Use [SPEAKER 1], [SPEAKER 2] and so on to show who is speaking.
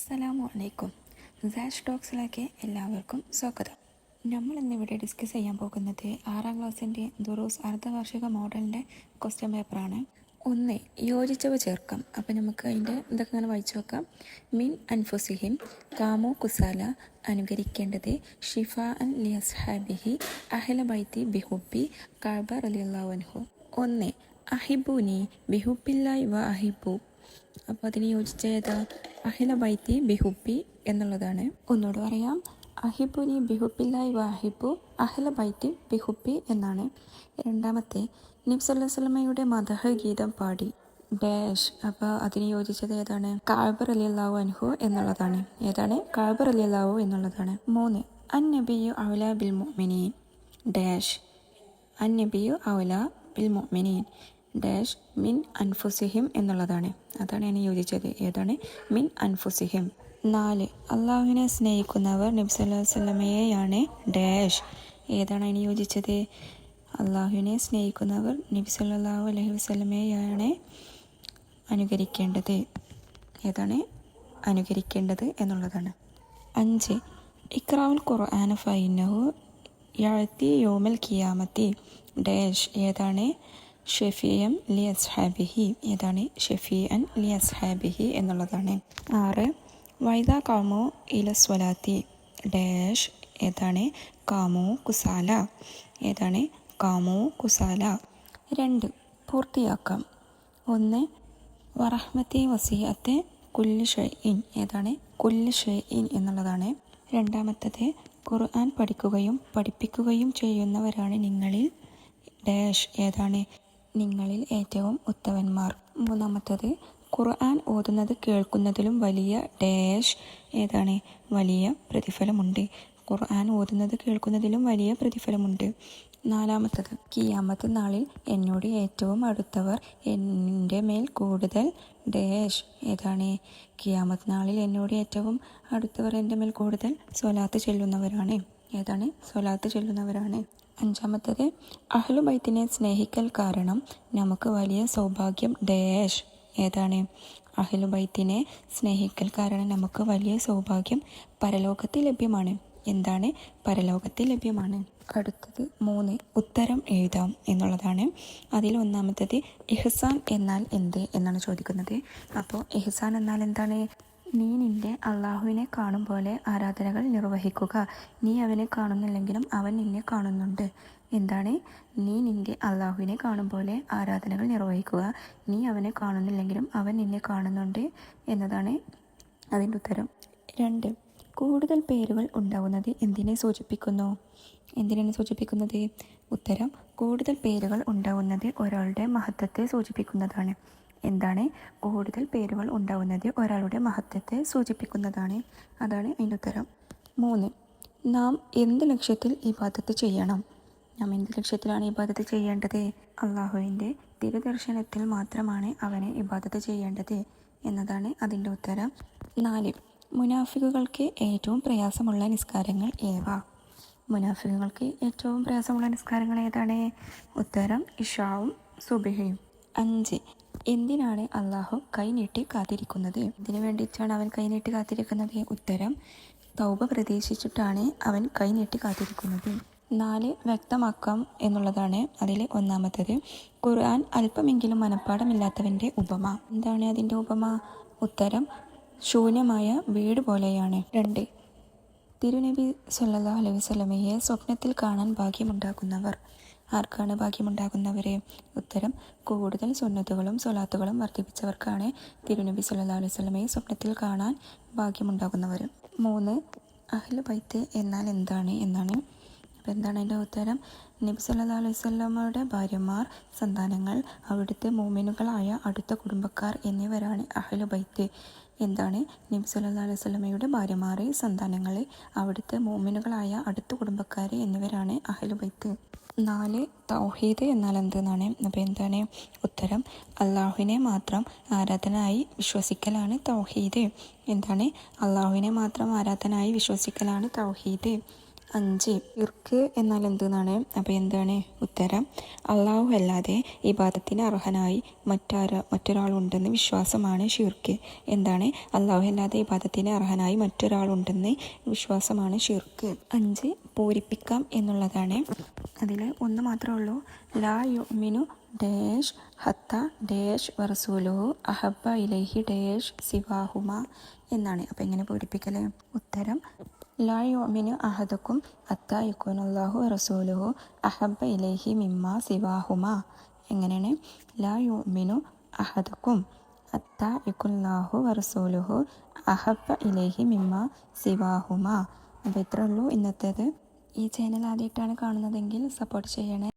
[SPEAKER 1] അസ്സലാമു അലൈക്കും. സാഷ് ടോക്സിലേക്ക് എല്ലാവർക്കും സ്വാഗതം. നമ്മൾ ഇന്നിവിടെ ഡിസ്കസ് ചെയ്യാൻ പോകുന്നത് 6ാം ക്ലാസ്സിൻ്റെ ദുറൂസ് അർദ്ധവാർഷിക മോഡലിൻ്റെ ക്വസ്റ്റ്യൻ പേപ്പറാണ്. 1. യോജിച്ചവ ചേർക്കാം. അപ്പോൾ നമുക്ക് അതിൻ്റെ ഇതൊക്കെ ഇങ്ങനെ വായിച്ചു നോക്കാം. മിൻ അൻഫുസിഹിം കാമു കുസാല അനുകരിക്കേണ്ടത് ഷിഫ അൻ ലിയസ്ഹാബിഹി അഹ്ല ബൈത്തി ബിഹുബി കഅബ റളിയല്ലാഹു അൻഹു. 1. അഹിബുനി ബിഹുബില്ലാഹി വ അഹിബു. അപ്പോൾ അതിന് യോജിച്ച ഏതാ? അഹില ബൈത്തി ബിഹുബി എന്നുള്ളതാണ്. ഒന്നുകൂടെ പറയാം. അഹിബുനി ബിഹുബില്ലാഹി വ അഹിബു അഹ്ല ബൈത്തി ബിഹുബി എന്നാണ്. രണ്ടാമത്തെ നബി സല്ലല്ലാഹു അലൈഹി വസല്ലമയുടെ മദഹ് ഗീതം പാടി ഡാഷ്. അപ്പോൾ അതിന് യോജിച്ചത് ഏതാണ്? കഅബ റളിയല്ലാഹു അൻഹു എന്നുള്ളതാണ്. ഏതാണ്? കഅബ റളിയല്ലാഹു എന്നുള്ളതാണ്. 3. അൻ നബിയു ഔലാ ബിൽ മുഅ്മിനീൻ ഡാഷ്. അൻ നബിയു ഔലാ ബിൽ മുഅ്മിനീൻ ഡാഷ് മിൻ അൻഫുസിഹിം എന്നുള്ളതാണ്. അതാണ് അതിന് യോജിച്ചത്. ഏതാണ്? മിൻ അൻഫുസിഹിം. 4. അള്ളാഹുവിനെ സ്നേഹിക്കുന്നവർ നബി സല്ലല്ലാഹു അലൈഹി വസല്ലമയെയാണ് ഡാഷ്. ഏതാണ് അതിന് യോജിച്ചത്? അള്ളാഹുവിനെ സ്നേഹിക്കുന്നവർ നബി സല്ലല്ലാഹു അലൈഹി വസല്ലമയെയാണ് അനുകരിക്കേണ്ടത്. ഏതാണ്? അനുകരിക്കേണ്ടത് എന്നുള്ളതാണ്. 5. ഇഖ്റാഉൽ ഖുർആന ഫഇന്നഹു യഅതി യൗമൽ ഖിയാമത്തി ഡാഷ്. ഏതാണ്? ഷഫീഅൻ ലി അസ്ഹാബിഹി. ഏതാണ്? ഷഫീഅൻ ലി അസ്ഹാബിഹി എന്നുള്ളതാണ്. 6. വൈദാ ഖാമു ഇല സ്വലാത്തി ഡാഷ്. ഏതാണ്? ഖാമു കുസാല. ഏതാണ്? ഖാമു കുസാല. 2. പൂർത്തിയാക്കാം. 1. വറഹ്മത്തി വസിഅത്ത് കുല്ലി ഷൈഇൻ. ഏതാണ്? കുല്ലി ഷൈഇൻ എന്നുള്ളതാണ്. രണ്ടാമത്തത് ഖുർആൻ പഠിക്കുകയും പഠിപ്പിക്കുകയും ചെയ്യുന്നവരാണ് നിങ്ങളിൽ ഡാഷ്. ഏതാണ്? നിങ്ങളിൽ ഏറ്റവും ഉത്തമന്മാർ. മൂന്നാമത്തത് ഖുർആൻ ഓതുന്നത് കേൾക്കുന്നതിലും വലിയ ഡാഷ്. ഏതാണ്? വലിയ പ്രതിഫലമുണ്ട്. ഖുർആൻ ഓതുന്നത് കേൾക്കുന്നതിലും വലിയ പ്രതിഫലമുണ്ട്. 4. ഖിയാമത്ത് നാളിൽ എന്നോട് ഏറ്റവും അടുത്തവർ എൻ്റെ മേൽ കൂടുതൽ ഡാഷ്. ഏതാണ്? ഖിയാമത്ത് നാളിൽ എന്നോട് ഏറ്റവും അടുത്തവർ എൻ്റെ മേൽ കൂടുതൽ സ്വലാത്ത് ചൊല്ലുന്നവരാണ്. ഏതാണ്? സ്വലാത്ത് ചൊല്ലുന്നവരാണ്. 5. അഹ്ലു ബൈത്തിനെ സ്നേഹിക്കൽ കാരണം നമുക്ക് വലിയ സൗഭാഗ്യം ഡാഷ്. ഏതാണ്? അഹ്ലു ബൈത്തിനെ സ്നേഹിക്കൽ കാരണം നമുക്ക് വലിയ സൗഭാഗ്യം പരലോകത്തിൽ ലഭ്യമാണ്. എന്താണ്? പരലോകത്തിൽ ലഭ്യമാണ്. അടുത്തത് 3. ഉത്തരം എഴുതാം എന്നുള്ളതാണ്. അതിൽ ഒന്നാമത്തത് ഇഹ്സാൻ എന്നാൽ എന്ത് എന്നാണ് ചോദിക്കുന്നത്. അപ്പോൾ ഇഹ്സാൻ എന്നാൽ എന്താണ്? നീ നിന്റെ അള്ളാഹുവിനെ കാണും പോലെ ആരാധനകൾ നിർവഹിക്കുക. നീ അവനെ കാണുന്നില്ലെങ്കിലും അവൻ നിന്നെ കാണുന്നുണ്ട്. എന്താണ്? നീ നിന്റെ അള്ളാഹുവിനെ കാണും പോലെ ആരാധനകൾ നിർവഹിക്കുക. നീ അവനെ കാണുന്നില്ലെങ്കിലും അവൻ നിന്നെ കാണുന്നുണ്ട് എന്നതാണ് അതിൻ്റെ ഉത്തരം. 2. കൂടുതൽ പേരുകൾ ഉണ്ടാവുന്നത് എന്തിനെ സൂചിപ്പിക്കുന്നു? എന്തിനാണ് സൂചിപ്പിക്കുന്നത്? ഉത്തരം കൂടുതൽ പേരുകൾ ഉണ്ടാവുന്നത് ഒരാളുടെ മഹത്വത്തെ സൂചിപ്പിക്കുന്നതാണ്. എന്താണ്? കൂടുതൽ പേരുകൾ ഉണ്ടാവുന്നത് ഒരാളുടെ മഹത്വത്തെ സൂചിപ്പിക്കുന്നതാണ്. അതാണ് അതിൻ്റെ ഉത്തരം. 3. നാം എന്ത് ലക്ഷ്യത്തിൽ ഇബാദത്ത് ചെയ്യണം? നാം എന്ത് ലക്ഷ്യത്തിലാണ് ഇബാദത്ത് ചെയ്യേണ്ടത്? അള്ളാഹുവിൻ്റെ തിരുദർശനത്തിൽ മാത്രമാണ് അവനെ ഇബാദത്ത് ചെയ്യേണ്ടത് എന്നതാണ് അതിൻ്റെ ഉത്തരം. 4. മുനാഫിക്കുകൾക്ക് ഏറ്റവും പ്രയാസമുള്ള നിസ്കാരങ്ങൾ ഏവ? മുനാഫിക്കുകൾക്ക് ഏറ്റവും പ്രയാസമുള്ള നിസ്കാരങ്ങൾ ഏതാണ്? ഉത്തരം ഇശാവും സുബഹിയും. 5. എന്തിനാണ് അള്ളാഹു കൈനീട്ടി കാത്തിരിക്കുന്നത്? ഇതിനു വേണ്ടിയിട്ടാണ് അവൻ കൈനീട്ടി കാത്തിരിക്കുന്നത്? ഉത്തരം തൗബ പ്രതീക്ഷിച്ചിട്ടാണ് അവൻ കൈനീട്ടി കാത്തിരിക്കുന്നത്. 4. വ്യക്തമാക്കാം എന്നുള്ളതാണ്. അതിൽ ഒന്നാമത്തത് ഖുർആൻ അല്പമെങ്കിലും മനഃപ്പാടമില്ലാത്തവൻ്റെ ഉപമ. എന്താണ് അതിൻ്റെ ഉപമ? ഉത്തരം ശൂന്യമായ വീട് പോലെയാണ്. 2. തിരുനബി സല്ലല്ലാഹു അലൈഹി വസല്ലമയെ സ്വപ്നത്തിൽ കാണാൻ ഭാഗ്യമുണ്ടാകുന്നവർ. ആർക്കാണ് ഭാഗ്യമുണ്ടാകുന്നവരെ? ഉത്തരം കൂടുതൽ സുന്നത്തുകളും സ്വലാത്തുകളും വർദ്ധിപ്പിച്ചവർക്കാണ് തിരുനബി സല്ലല്ലാഹു അലൈഹി വസല്ലമയെ സ്വപ്നത്തിൽ കാണാൻ ഭാഗ്യമുണ്ടാകുന്നവർ. 3. അഹ്ലു ബൈത്ത് എന്നാൽ എന്താണ് എന്നാണ്. അപ്പോൾ എന്താണ് അതിൻ്റെ ഉത്തരം? നബി സല്ലല്ലാഹു അലൈഹി വസല്ലമയുടെ ഭാര്യമാർ, സന്താനങ്ങൾ, അവിടുത്തെ മോമിനുകളായ അടുത്ത കുടുംബക്കാർ എന്നിവരാണ് അഹ്ലു ബൈത്ത്. എന്താണ്? നബി സല്ലല്ലാഹു അലൈഹി വസല്ലമയുടെ ഭാര്യമാർ, സന്താനങ്ങൾ, അവിടുത്തെ മോമിനുകളായ അടുത്ത കുടുംബക്കാർ എന്നിവരാണ് അഹ്ലു ബൈത്ത്. 4. തൗഹീദ് എന്നാൽ എന്തെന്നാണ്. അപ്പോൾ എന്താണ്? ഉത്തരം അള്ളാഹുവിനെ മാത്രം ആരാധനായി വിശ്വസിക്കലാണ് തൗഹീദ്. എന്താണ്? അള്ളാഹുവിനെ മാത്രം ആരാധനായി വിശ്വസിക്കലാണ് തൗഹീദ്. 5 ഷിർക്ക് എന്നാൽ എന്തെന്നാണ്? അപ്പോൾ എന്താണ് ഉത്തരം? അള്ളാഹു അല്ലാതെ ഇബാദത്തിന് അർഹനായി മറ്റൊരാളുണ്ടെന്ന് വിശ്വാസമാണ് ഷിർക്ക്. എന്താണ്? അള്ളാഹു അല്ലാതെ ഇബാദത്തിന് അർഹനായി മറ്റൊരാളുണ്ടെന്ന് വിശ്വാസമാണ് ഷിർക്ക്. 5 പൂരിപ്പിക്കാം എന്നുള്ളതാണ്. അതിൽ ഒന്ന് മാത്രമേ ഉള്ളൂ. ലാ യുഅ്മിനു ഡാഷ് ഹത്ത ഡാഷ് വറസൂലുഹു അഹബ്ബ ഇലൈഹി ഡാഷ് സിവാഹുമ എന്നാണ്. അപ്പോൾ എങ്ങനെ പൂരിപ്പിക്കലേ? ഉത്തരം ലാ യുഅ്മിനു അഹദുക്കും ഹത്ത യകൂനല്ലാഹു വറസൂലുഹു അഹബ്ബ ഇലൈഹി മിമ്മ സിവാഹുമ. എങ്ങനെയാണ്? ലാ യുഅ്മിനു അഹദുക്കും ഹത്ത യകൂനല്ലാഹു വറസൂലുഹു അഹബ്ബ ഇലൈഹി മിമ്മ സിവാഹുമ. അപ്പോൾ ഇത്രേ ഉള്ളൂ ഇന്നത്തേത്. ഈ ചാനൽ ആദ്യമായിട്ടാണ് കാണുന്നതെങ്കിൽ സപ്പോർട്ട് ചെയ്യണേ.